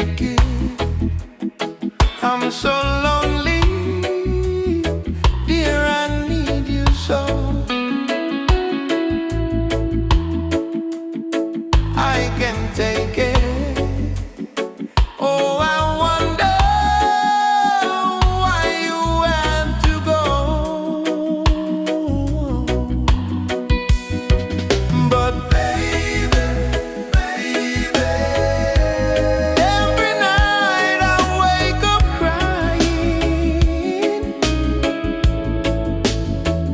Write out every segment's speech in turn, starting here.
make it. I'm so lonely, dear, I need you so. I can take it. Oh, I wonder why you had to go. But baby, baby, every night I wake up crying,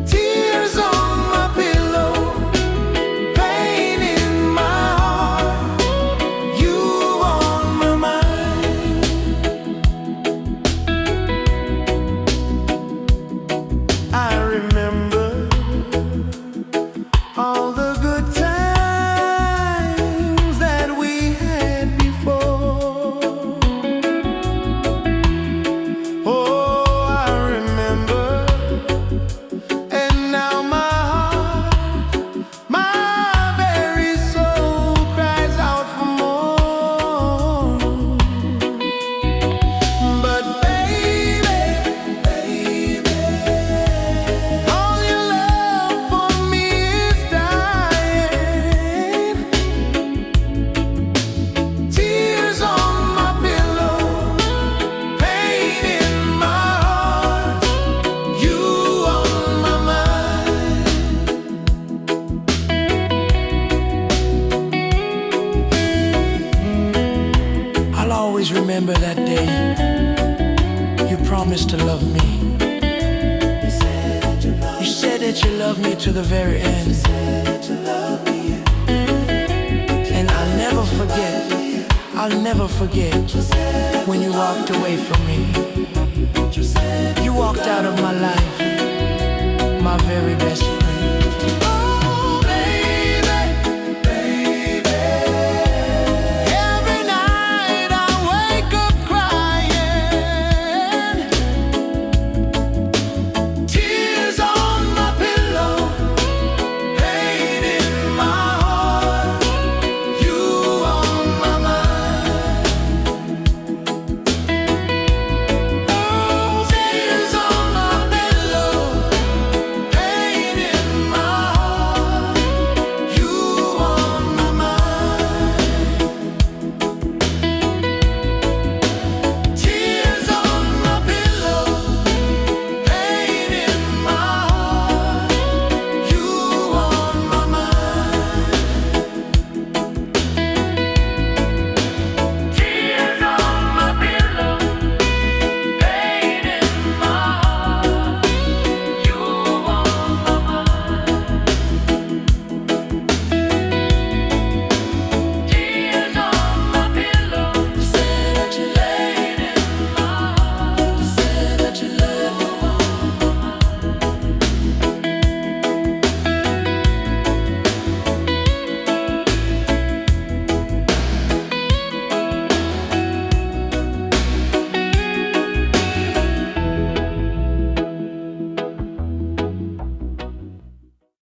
tears on my pillow, pain in my heart, you on my mind. I remember all the good times that we had before. Oh, I remember, and now my heart, my very soul cries out for more. But baby, baby, all your love for me is dying. Tears on my pillow, pain in my heart, you on my mind. I'll always remember that day you promised to love me. You said that you loved me to the very end. And I'll never forget when you walked away from me. You walked out of my life, my very best